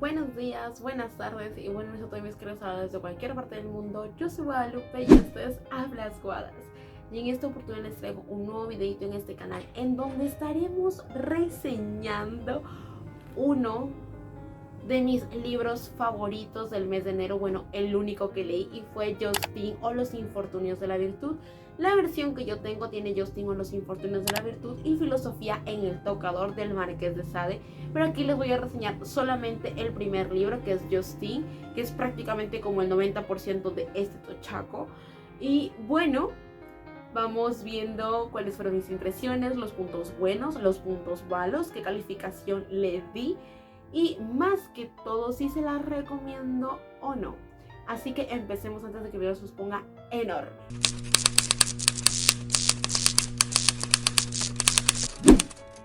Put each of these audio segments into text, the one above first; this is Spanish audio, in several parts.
Buenos días, buenas tardes y buenas noches a todos mis queridos desde cualquier parte del mundo. Yo soy Guadalupe y esto es Hablas Guadas. Y en esta oportunidad les traigo un nuevo videito en este canal en donde estaremos reseñando uno de mis libros favoritos del mes de enero. Bueno, el único que leí, y fue Justine o Los Infortunios de la Virtud. La versión que yo tengo tiene Justine o Los Infortunios de la Virtud y Filosofía en el Tocador del Marqués de Sade. Pero aquí les voy a reseñar solamente el primer libro, que es Justine, que es prácticamente como el 90% de este tochaco. Y bueno, vamos viendo cuáles fueron mis impresiones, los puntos buenos, los puntos malos, qué calificación le di y más que todo si se la recomiendo o no. Así que empecemos antes de que el video se os ponga enorme.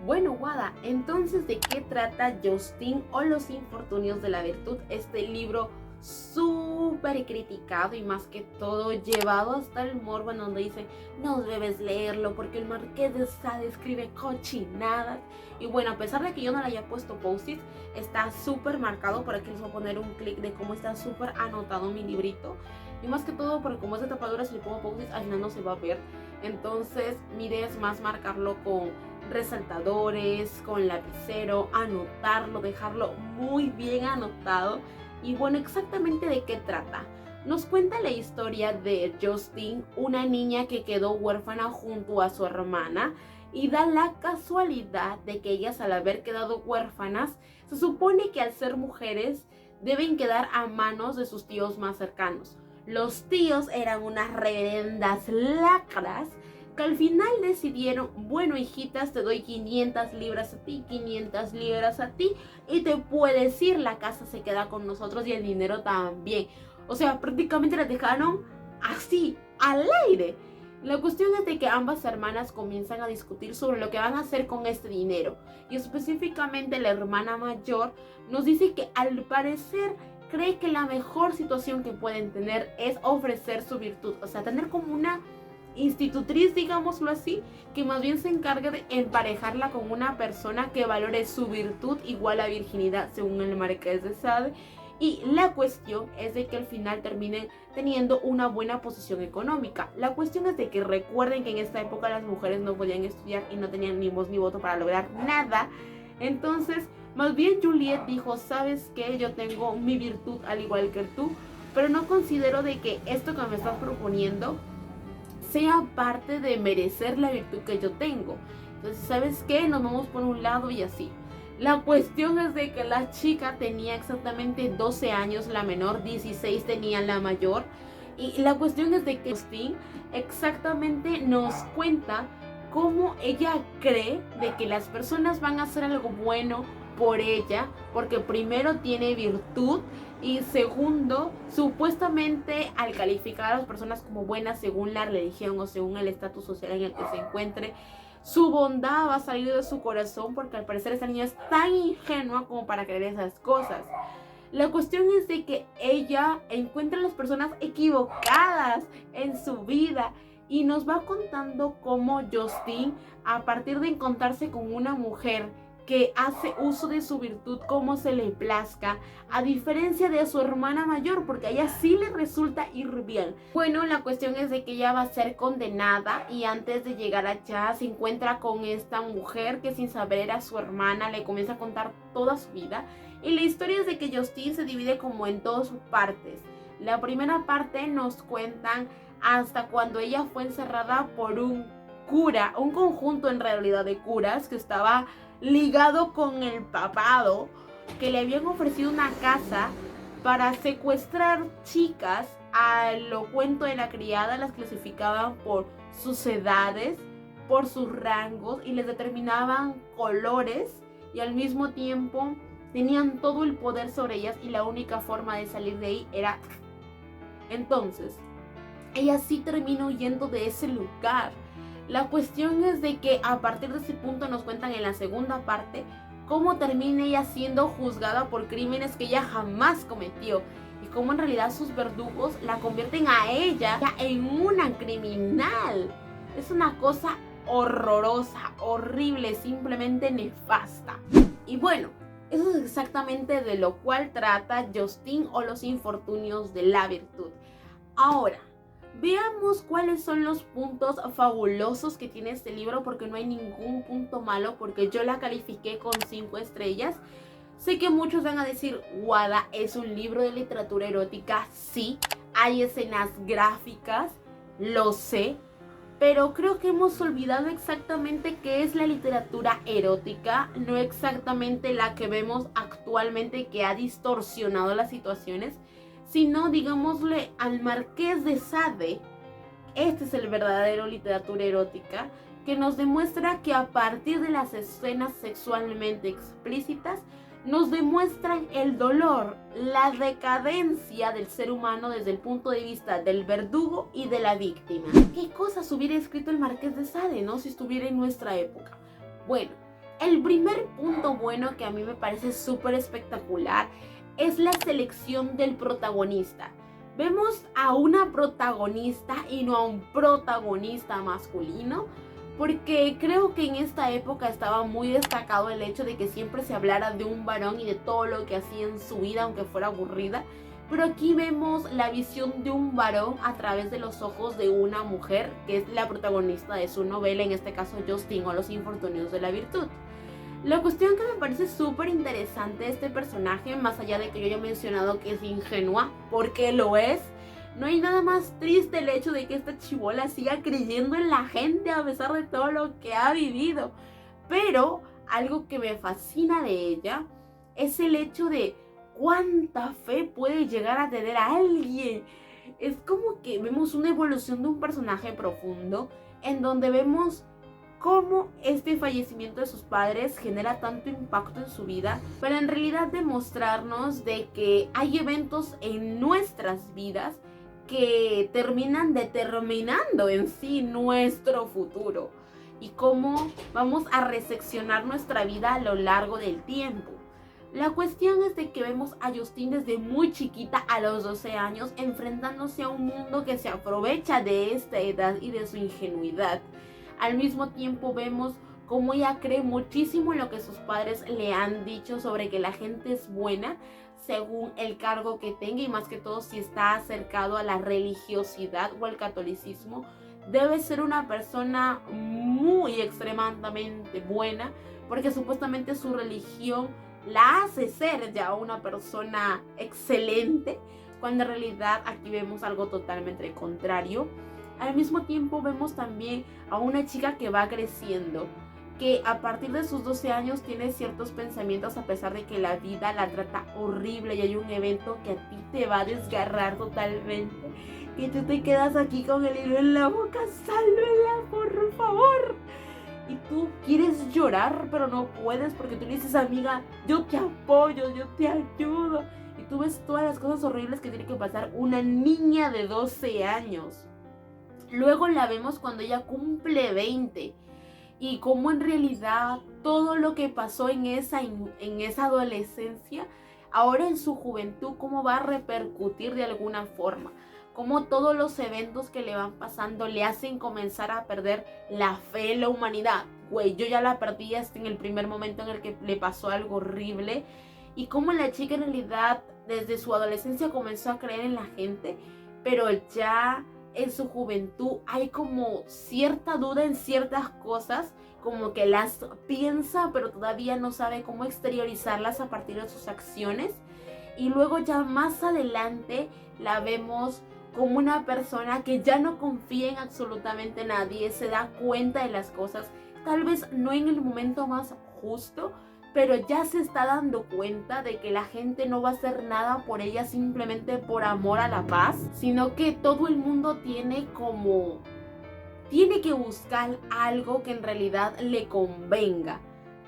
Bueno, Guada, entonces, ¿de qué trata Justine o Los Infortunios de la Virtud? Este libro súper criticado y más que todo llevado hasta el morbo, en donde dice no debes leerlo porque el Marqués de Sade escribe cochinadas. Y bueno, a pesar de que yo no le haya puesto post-its, está súper marcado. Por aquí les voy a poner un clic de cómo está súper anotado mi librito. Y más que todo porque como es de tapadura, si le pongo post-its al final no se va a ver. Entonces mi idea es más marcarlo con resaltadores, con lapicero, anotarlo, dejarlo muy bien anotado. Y bueno, exactamente de qué trata. Nos cuenta la historia de Justine, una niña que quedó huérfana junto a su hermana, y da la casualidad de que ellas, al haber quedado huérfanas, se supone que al ser mujeres deben quedar a manos de sus tíos más cercanos. Los tíos eran unas reverendas lacras que al final decidieron, bueno, hijitas, te doy 500 libras a ti, 500 libras a ti, y te puedes ir, la casa se queda con nosotros y el dinero también. O sea, prácticamente las dejaron así, al aire. La cuestión es de que ambas hermanas comienzan a discutir sobre lo que van a hacer con este dinero. Y específicamente la hermana mayor nos dice que al parecer cree que la mejor situación que pueden tener es ofrecer su virtud. O sea, tener como una institutriz, digámoslo así, que más bien se encargue de emparejarla con una persona que valore su virtud igual a virginidad, según el Marqués de Sade. Y la cuestión es de que al final terminen teniendo una buena posición económica. La cuestión es de que recuerden que en esta época las mujeres no podían estudiar y no tenían ni voz ni voto para lograr nada. Entonces, más bien Juliet dijo, ¿sabes qué? Yo tengo mi virtud al igual que tú, pero no considero de que esto que me estás proponiendo sea parte de merecer la virtud que yo tengo. Entonces, ¿sabes qué? Nos vamos por un lado y así. La cuestión es de que la chica tenía exactamente 12 años, la menor, 16 tenía la mayor. Y la cuestión es de que Justine exactamente nos cuenta cómo ella cree de que las personas van a hacer algo bueno por ella, porque primero tiene virtud y segundo, supuestamente al calificar a las personas como buenas según la religión o según el estatus social en el que se encuentre, su bondad va a salir de su corazón, porque al parecer esta niña es tan ingenua como para creer esas cosas. La cuestión es de que ella encuentra a las personas equivocadas en su vida y nos va contando cómo Justine, a partir de encontrarse con una mujer que hace uso de su virtud como se le plazca, a diferencia de su hermana mayor, porque a ella sí le resulta ir bien. Bueno, la cuestión es de que ella va a ser condenada y antes de llegar allá se encuentra con esta mujer que sin saber era su hermana, le comienza a contar toda su vida. Y la historia es de que Justine se divide como en dos partes. La primera parte nos cuentan hasta cuando ella fue encerrada por un cura, un conjunto en realidad de curas que estaba ligado con el papado, que le habían ofrecido una casa para secuestrar chicas. A lo cuento de la criada las clasificaban por sus edades, por sus rangos y les determinaban colores, y al mismo tiempo tenían todo el poder sobre ellas y la única forma de salir de ahí era... Entonces ella sí termina huyendo de ese lugar. La cuestión es de que a partir de ese punto nos cuentan en la segunda parte cómo termina ella siendo juzgada por crímenes que ella jamás cometió y cómo en realidad sus verdugos la convierten a ella en una criminal. Es una cosa horrorosa, horrible, simplemente nefasta. Y bueno, Eso es exactamente de lo cual trata Justine o los infortunios de la virtud. Ahora, veamos cuáles son los puntos fabulosos que tiene este libro, porque no hay ningún punto malo, porque yo la califiqué con 5 estrellas. Sé que muchos van a decir, Wada, es un libro de literatura erótica. Sí, hay escenas gráficas, lo sé, pero creo que hemos olvidado exactamente qué es la literatura erótica, no exactamente la que vemos actualmente que ha distorsionado las situaciones, sino, digámosle, al Marqués de Sade. Este es el verdadero literatura erótica, que nos demuestra que a partir de las escenas sexualmente explícitas, nos demuestran el dolor, la decadencia del ser humano desde el punto de vista del verdugo y de la víctima. ¿Qué cosas hubiera escrito el Marqués de Sade, no? Si estuviera en nuestra época. Bueno, el primer punto bueno que a mí me parece súper espectacular es la selección del protagonista. Vemos a una protagonista y no a un protagonista masculino, porque creo que en esta época estaba muy destacado el hecho de que siempre se hablara de un varón y de todo lo que hacía en su vida, aunque fuera aburrida. Pero aquí vemos la visión de un varón a través de los ojos de una mujer, que es la protagonista de su novela, en este caso Justine o los infortunios de la virtud. La cuestión que me parece súper interesante de este personaje, más allá de que yo haya mencionado que es ingenua, porque lo es, no hay nada más triste el hecho de que esta chibola siga creyendo en la gente a pesar de todo lo que ha vivido. Pero algo que me fascina de ella es el hecho de cuánta fe puede llegar a tener a alguien. Es como que vemos una evolución de un personaje profundo, en donde vemos cómo este fallecimiento de sus padres genera tanto impacto en su vida, pero en realidad demostrarnos de que hay eventos en nuestras vidas que terminan determinando en sí nuestro futuro y cómo vamos a reseccionar nuestra vida a lo largo del tiempo. La cuestión es de que vemos a Justine desde muy chiquita, a los 12 años, enfrentándose a un mundo que se aprovecha de esta edad y de su ingenuidad. Al mismo tiempo vemos cómo ella cree muchísimo en lo que sus padres le han dicho sobre que la gente es buena según el cargo que tenga, y más que todo si está acercado a la religiosidad o al catolicismo. Debe ser una persona muy extremadamente buena, porque supuestamente su religión la hace ser ya una persona excelente, cuando en realidad aquí vemos algo totalmente contrario. Al mismo tiempo vemos también a una chica que va creciendo, que a partir de sus 12 años tiene ciertos pensamientos a pesar de que la vida la trata horrible y hay un evento que a ti te va a desgarrar totalmente y tú te quedas aquí con el hilo en la boca. ¡Sálvela, por favor! Y tú quieres llorar pero no puedes porque tú le dices, amiga, yo te apoyo, yo te ayudo, y tú ves todas las cosas horribles que tiene que pasar una niña de 12 años. Luego la vemos cuando ella cumple 20 y cómo en realidad todo lo que pasó en esa adolescencia, ahora en su juventud, cómo va a repercutir de alguna forma. Cómo todos los eventos que le van pasando le hacen comenzar a perder la fe en la humanidad. Güey, yo ya la perdí hasta en el primer momento en el que le pasó algo horrible. Y cómo la chica en realidad desde su adolescencia comenzó a creer en la gente, pero ya en su juventud hay como cierta duda en ciertas cosas, como que las piensa pero todavía no sabe cómo exteriorizarlas a partir de sus acciones. Y luego ya más adelante la vemos como una persona que ya no confía en absolutamente nadie, se da cuenta de las cosas, tal vez no en el momento más justo, pero ya se está dando cuenta de que la gente no va a hacer nada por ella simplemente por amor a la paz, sino que todo el mundo tiene que buscar algo que en realidad le convenga.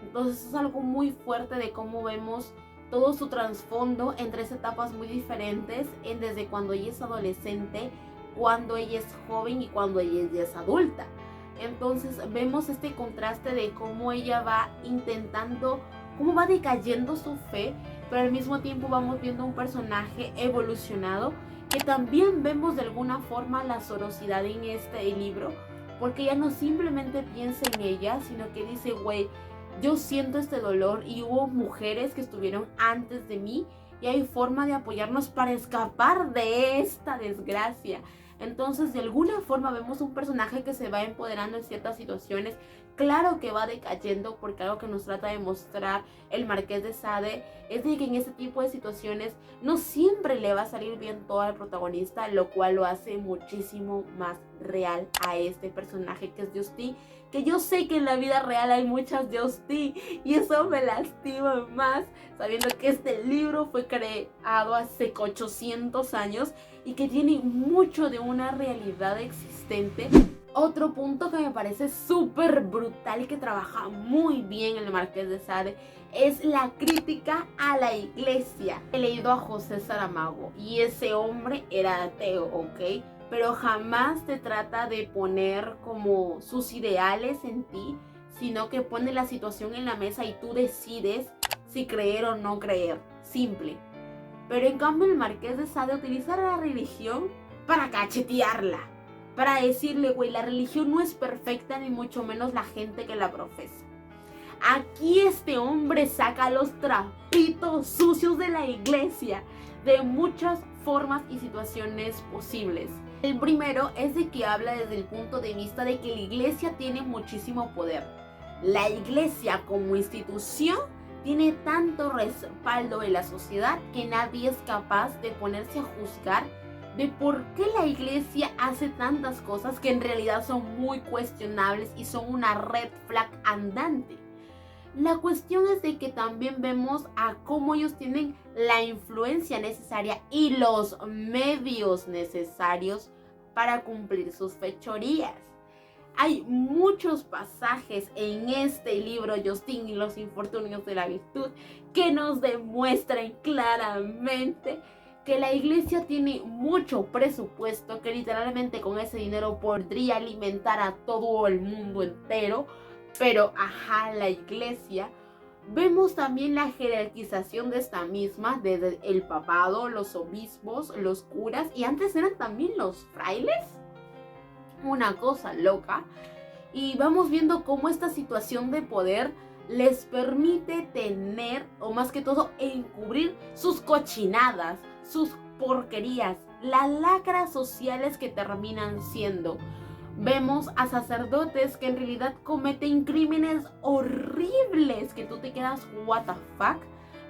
Entonces es algo muy fuerte de cómo vemos todo su trasfondo en 3 etapas muy diferentes, desde cuando ella es adolescente, cuando ella es joven y cuando ella ya es adulta. Entonces vemos este contraste de cómo ella va intentando, cómo va decayendo su fe, pero al mismo tiempo vamos viendo un personaje evolucionado, que también vemos de alguna forma la sorosidad en este libro, porque ella no simplemente piensa en ella, sino que dice, güey, yo siento este dolor y hubo mujeres que estuvieron antes de mí y hay forma de apoyarnos para escapar de esta desgracia. Entonces, de alguna forma vemos un personaje que se va empoderando en ciertas situaciones. Claro que va decayendo, porque algo que nos trata de mostrar el Marqués de Sade es de que en este tipo de situaciones no siempre le va a salir bien todo al protagonista, lo cual lo hace muchísimo más real a este personaje que es Justine, que yo sé que en la vida real hay muchas Justine y eso me lastima más, sabiendo que este libro fue creado hace 800 años y que tiene mucho de una realidad existente. Otro punto que me parece súper brutal y que trabaja muy bien el Marqués de Sade es la crítica a la iglesia. He leído a José Saramago y ese hombre era ateo, ¿ok? Pero jamás te trata de poner como sus ideales en ti, sino que pone la situación en la mesa y tú decides si creer o no creer. Simple. Pero en cambio el Marqués de Sade utiliza la religión para cachetearla. Para decirle, güey, la religión no es perfecta, ni mucho menos la gente que la profesa. Aquí este hombre saca los trapitos sucios de la iglesia de muchas formas y situaciones posibles. El primero es de que habla desde el punto de vista de que la iglesia tiene muchísimo poder. La iglesia como institución tiene tanto respaldo en la sociedad que nadie es capaz de ponerse a juzgar de por qué la iglesia hace tantas cosas que en realidad son muy cuestionables y son una red flag andante. La cuestión es de que también vemos a cómo ellos tienen la influencia necesaria y los medios necesarios para cumplir sus fechorías. Hay muchos pasajes en este libro, Justine y los infortunios de la virtud, que nos demuestran claramente que la iglesia tiene mucho presupuesto, que literalmente con ese dinero podría alimentar a todo el mundo entero, pero la iglesia. Vemos también la jerarquización de esta misma, desde el papado, los obispos, los curas, y antes eran también los frailes. Una cosa loca. Y vamos viendo cómo esta situación de poder les permite tener, o más que todo, encubrir sus cochinadas, sus porquerías, las lacras sociales que terminan siendo. Vemos a sacerdotes que en realidad cometen crímenes horribles que tú te quedas, what the fuck.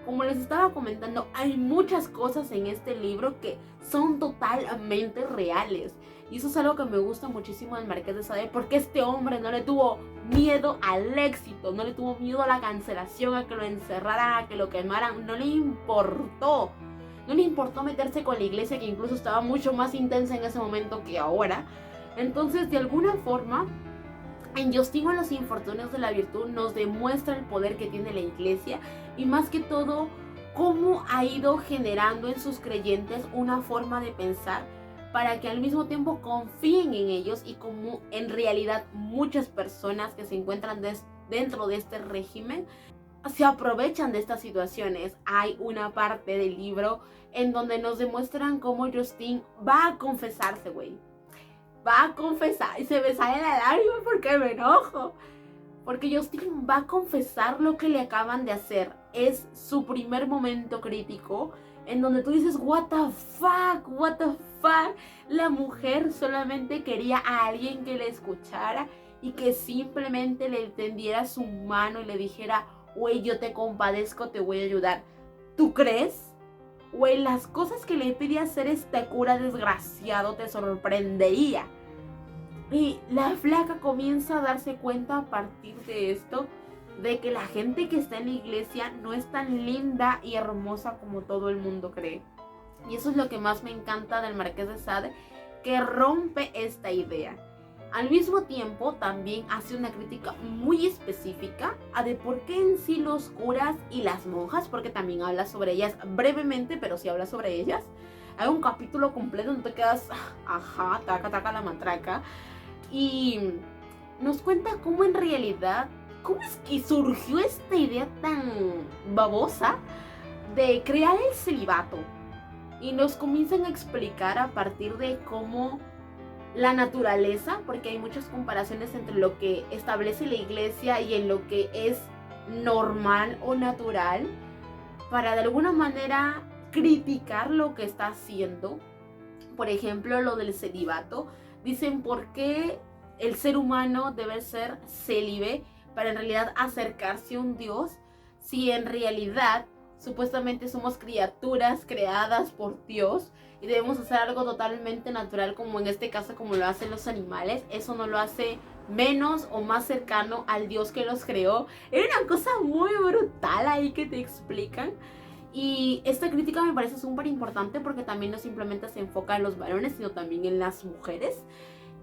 Como les estaba comentando, hay muchas cosas en este libro que son totalmente reales. Y eso es algo que me gusta muchísimo del Marqués de Sade, porque este hombre no le tuvo miedo al éxito, no le tuvo miedo a la cancelación, a que lo encerraran, a que lo quemaran, no le importó. No le importó meterse con la iglesia, que incluso estaba mucho más intensa en ese momento que ahora. Entonces, de alguna forma, en Justine o los infortunios de la virtud nos demuestra el poder que tiene la iglesia y más que todo, cómo ha ido generando en sus creyentes una forma de pensar para que al mismo tiempo confíen en ellos, y como en realidad muchas personas que se encuentran dentro de este régimen se aprovechan de estas situaciones. Hay una parte del libro en donde nos demuestran cómo Justine va a confesarse, güey. Va a confesar y se me sale la lágrima porque me enojo. Porque Justine va a confesar lo que le acaban de hacer. Es su primer momento crítico en donde tú dices, what the fuck, what the fuck. La mujer solamente quería a alguien que le escuchara y que simplemente le tendiera su mano y le dijera, güey, yo te compadezco, te voy a ayudar. ¿Tú crees? Güey, las cosas que le pedí hacer este cura desgraciado te sorprendería. Y la flaca comienza a darse cuenta a partir de esto de que la gente que está en la iglesia no es tan linda y hermosa como todo el mundo cree. Y eso es lo que más me encanta del Marqués de Sade, que rompe esta idea. Al mismo tiempo también hace una crítica muy específica a de por qué en sí los curas y las monjas, porque también habla sobre ellas brevemente, pero sí habla sobre ellas. Hay un capítulo completo donde te quedas, ajá, taca, taca la matraca. Y nos cuenta cómo en realidad, cómo es que surgió esta idea tan babosa de crear el celibato. Y nos comienzan a explicar a partir de cómo la naturaleza, porque hay muchas comparaciones entre lo que establece la iglesia y en lo que es normal o natural para de alguna manera criticar lo que está haciendo. Por ejemplo, lo del celibato. Dicen por qué el ser humano debe ser célibe para en realidad acercarse a un Dios, si en realidad supuestamente somos criaturas creadas por Dios y debemos hacer algo totalmente natural, como en este caso como lo hacen los animales. Eso no lo hace menos o más cercano al Dios que los creó. Era una cosa muy brutal ahí que te explican. Y esta crítica me parece súper importante porque también no simplemente se enfoca en los varones, sino también en las mujeres.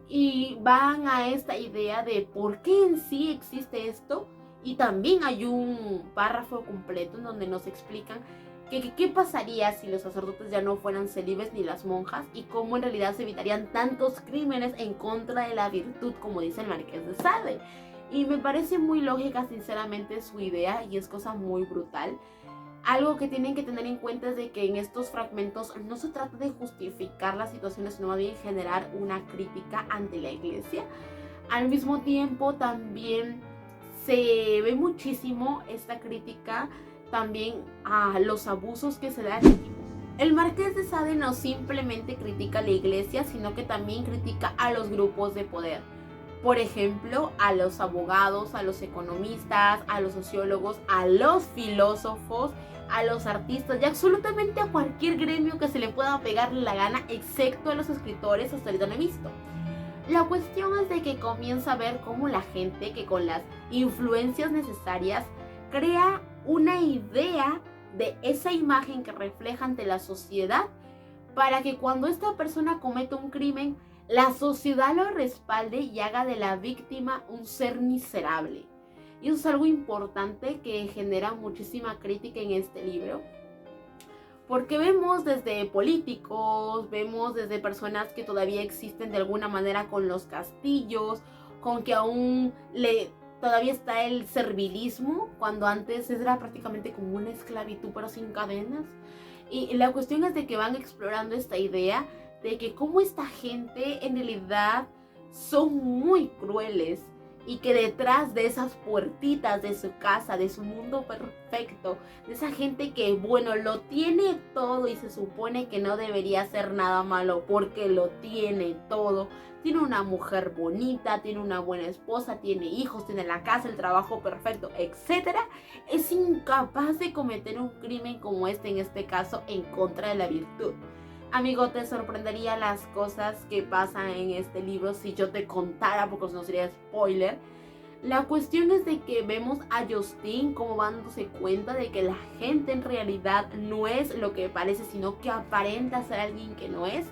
Y van a esta idea de por qué en sí existe esto. Y también hay un párrafo completo en donde nos explican qué pasaría si los sacerdotes ya no fueran célibes ni las monjas, y cómo en realidad se evitarían tantos crímenes en contra de la virtud, como dice el Marqués de Sade. Y me parece muy lógica sinceramente su idea, y es cosa muy brutal. Algo que tienen que tener en cuenta es de que en estos fragmentos no se trata de justificar las situaciones, sino más bien generar una crítica ante la iglesia. Al mismo tiempo también se ve muchísimo esta crítica también a los abusos que se dan. El Marqués de Sade no simplemente critica a la iglesia, sino que también critica a los grupos de poder. Por ejemplo, a los abogados, a los economistas, a los sociólogos, a los filósofos, a los artistas y absolutamente a cualquier gremio que se le pueda pegar la gana, excepto a los escritores, hasta ahorita no he visto. La cuestión es de que comienza a ver cómo la gente, que con las influencias necesarias, crea una idea de esa imagen que refleja ante la sociedad, para que cuando esta persona cometa un crimen, la sociedad lo respalde y haga de la víctima un ser miserable. Y eso es algo importante que genera muchísima crítica en este libro, porque vemos desde políticos, vemos desde personas que todavía existen de alguna manera con los castillos, con que aún todavía está el servilismo, cuando antes era prácticamente como una esclavitud pero sin cadenas. Y la cuestión es de que van explorando esta idea de que cómo esta gente en realidad son muy crueles, y que detrás de esas puertitas de su casa, de su mundo perfecto, de esa gente que, bueno, lo tiene todo y se supone que no debería hacer nada malo porque lo tiene todo, tiene una mujer bonita, tiene una buena esposa, tiene hijos, tiene la casa, el trabajo perfecto, etc., es incapaz de cometer un crimen como este, en este caso, en contra de la virtud. Amigo, te sorprendería las cosas que pasan en este libro si yo te contara, porque no sería spoiler. La cuestión es de que vemos a Justin como dándose cuenta de que la gente en realidad no es lo que parece, sino que aparenta ser alguien que no es.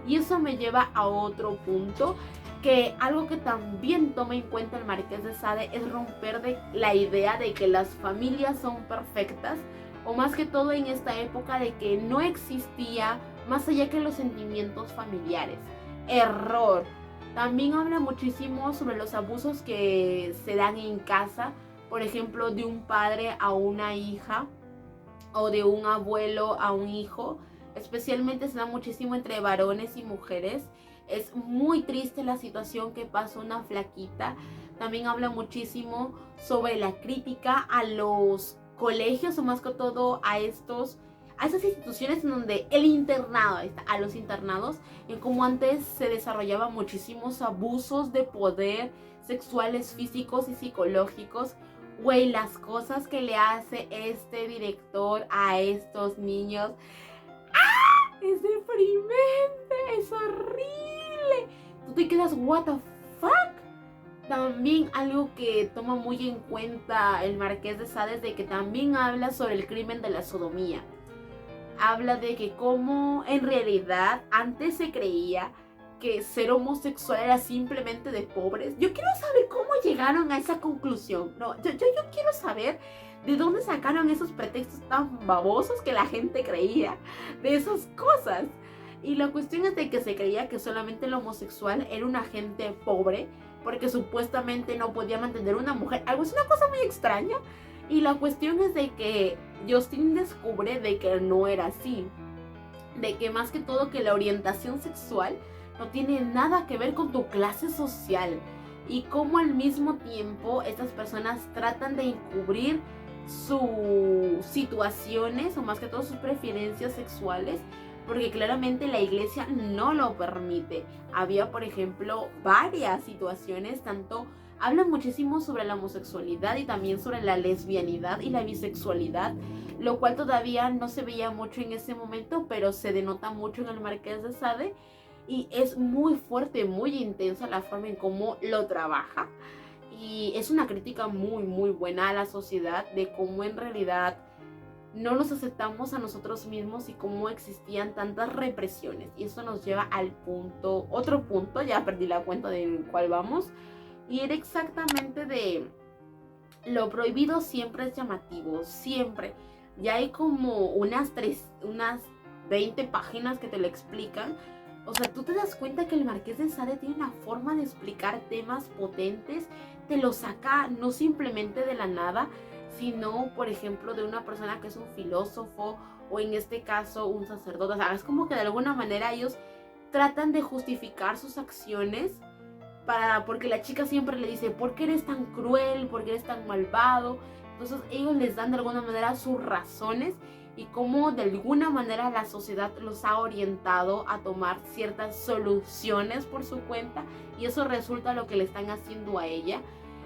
Y eso me lleva a otro punto, que algo que también toma en cuenta el Marqués de Sade es romper de la idea de que las familias son perfectas, o más que todo en esta época de que no existía más allá que los sentimientos familiares. Error. También habla muchísimo sobre los abusos que se dan en casa, por ejemplo, de un padre a una hija o de un abuelo a un hijo. Especialmente se da muchísimo entre varones y mujeres. Es muy triste la situación que pasa una flaquita. También habla muchísimo sobre la crítica a los colegios, o más que todo a esas instituciones en donde el internado, a los internados, en cómo antes se desarrollaban muchísimos abusos de poder sexuales, físicos y psicológicos. Güey, las cosas que le hace este director a estos niños, ¡ah!, es deprimente, es horrible. Tú te quedas, what the fuck. También algo que toma muy en cuenta el Marqués de Sade es de que también habla sobre el crimen de la sodomía. Habla de que como en realidad antes se creía que ser homosexual era simplemente de pobres. Yo quiero saber cómo llegaron a esa conclusión. No, yo quiero saber de dónde sacaron esos pretextos tan babosos que la gente creía de esas cosas. Y la cuestión es de que se creía que solamente el homosexual era una gente pobre, porque supuestamente no podía mantener una mujer. Algo es una cosa muy extraña. Y la cuestión es de que Justin descubre de que no era así. De que más que todo que la orientación sexual no tiene nada que ver con tu clase social. y cómo al mismo tiempo estas personas tratan de encubrir sus situaciones o más que todo sus preferencias sexuales, porque claramente la iglesia no lo permite. Había, por ejemplo, varias situaciones, tanto hablan muchísimo sobre la homosexualidad y también sobre la lesbianidad y la bisexualidad, lo cual todavía no se veía mucho en ese momento, pero se denota mucho en el Marqués de Sade, y es muy fuerte, muy intensa la forma en cómo lo trabaja. Y es una crítica muy, muy buena a la sociedad de cómo en realidad no nos aceptamos a nosotros mismos y cómo existían tantas represiones. Y eso nos lleva al punto, otro punto, ya perdí la cuenta del cual vamos, y era exactamente de lo prohibido siempre es llamativo, siempre. Ya hay como unas 20 páginas que te lo explican. O sea, tú te das cuenta que el Marqués de Sade tiene una forma de explicar temas potentes, te lo saca no simplemente de la nada, sino, por ejemplo, de una persona que es un filósofo o en este caso un sacerdote. O sea, es como que de alguna manera ellos tratan de justificar sus acciones porque la chica siempre le dice, ¿por qué eres tan cruel? ¿Por qué eres tan malvado? Entonces ellos les dan de alguna manera sus razones y cómo de alguna manera la sociedad los ha orientado a tomar ciertas soluciones por su cuenta, y eso resulta lo que le están haciendo a ella.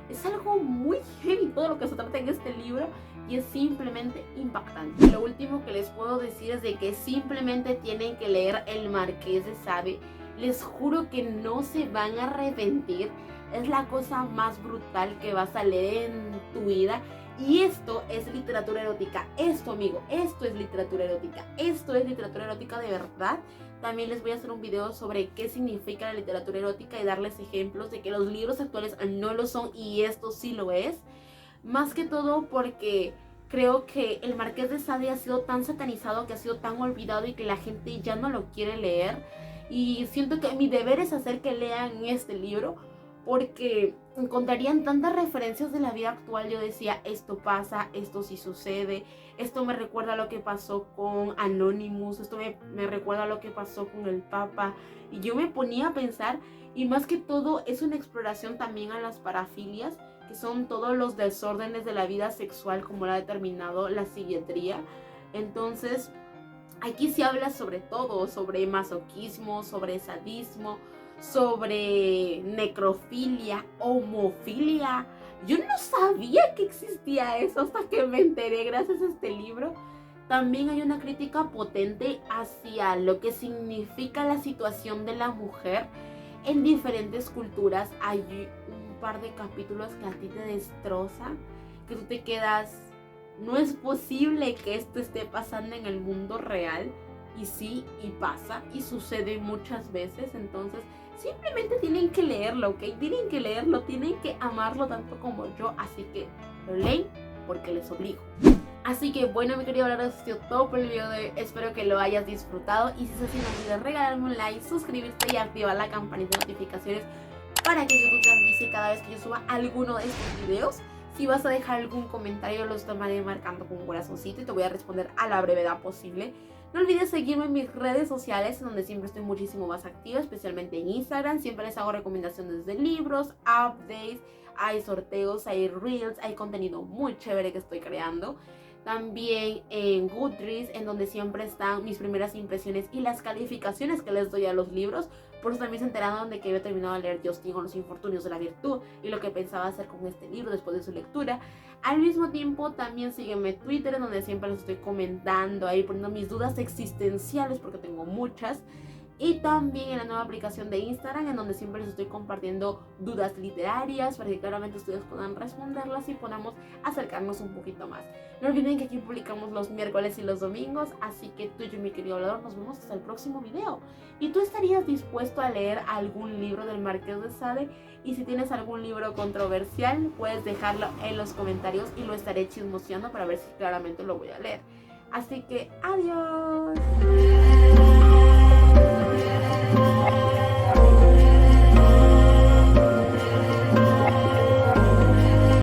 Es algo muy heavy todo lo que se trata en este libro y es simplemente impactante. Lo último que les puedo decir es de que simplemente tienen que leer El Marqués de Sade. Les juro que no se van a arrepentir. Es la cosa más brutal que vas a leer en tu vida. Y esto es literatura erótica. Esto, amigo, esto es literatura erótica. Esto es literatura erótica de verdad. También les voy a hacer un video sobre qué significa la literatura erótica y darles ejemplos de que los libros actuales no lo son y esto sí lo es. Más que todo porque creo que el Marqués de Sade ha sido tan satanizado, que ha sido tan olvidado y que la gente ya no lo quiere leer. Y siento que mi deber es hacer que lean este libro, porque encontrarían tantas referencias de la vida actual. Yo decía, esto pasa, esto sí sucede, esto me recuerda a lo que pasó con Anonymous, esto me recuerda a lo que pasó con el Papa. Y yo me ponía a pensar, y más que todo es una exploración también a las parafilias, que son todos los desórdenes de la vida sexual como lo ha determinado la psiquiatría. Entonces aquí se habla sobre todo, sobre masoquismo, sobre sadismo, sobre necrofilia, homofilia. Yo no sabía que existía eso hasta que me enteré gracias a este libro. También hay una crítica potente hacia lo que significa la situación de la mujer en diferentes culturas. Hay un par de capítulos que a ti te destrozan, que tú te quedas, no es posible que esto esté pasando en el mundo real. Y sí, y pasa, y sucede muchas veces. Entonces simplemente tienen que leerlo, ¿ok? Tienen que leerlo, tienen que amarlo tanto como yo. Así que lo leen porque les obligo. Así que bueno, mi querido hablar, esto ha sido todo por el video de hoy. Espero que lo hayas disfrutado. Y si es así, no olvides regalarme un like, suscribirte y activar la campanita de notificaciones para que YouTube te avise cada vez que yo suba alguno de estos videos. Si vas a dejar algún comentario, los tomaré marcando con un corazoncito y te voy a responder a la brevedad posible. No olvides seguirme en mis redes sociales, en donde siempre estoy muchísimo más activa, especialmente en Instagram. Siempre les hago recomendaciones de libros, updates, hay sorteos, hay reels, hay contenido muy chévere que estoy creando. También en Goodreads, en donde siempre están mis primeras impresiones y las calificaciones que les doy a los libros. Por eso también se enteraron de que había terminado de leer Justin o los infortunios de la virtud y lo que pensaba hacer con este libro después de su lectura. Al mismo tiempo también sígueme en Twitter, en donde siempre les estoy comentando, ahí poniendo mis dudas existenciales, porque tengo muchas. Y también en la nueva aplicación de Instagram, en donde siempre les estoy compartiendo dudas literarias para que claramente ustedes puedan responderlas y podamos acercarnos un poquito más. No olviden que aquí publicamos los miércoles y los domingos, así que tú y yo, mi querido hablador, nos vemos hasta el próximo video. ¿Y tú estarías dispuesto a leer algún libro del Marqués de Sade? Y si tienes algún libro controversial, puedes dejarlo en los comentarios y lo estaré chismoseando para ver si claramente lo voy a leer. Así que adiós.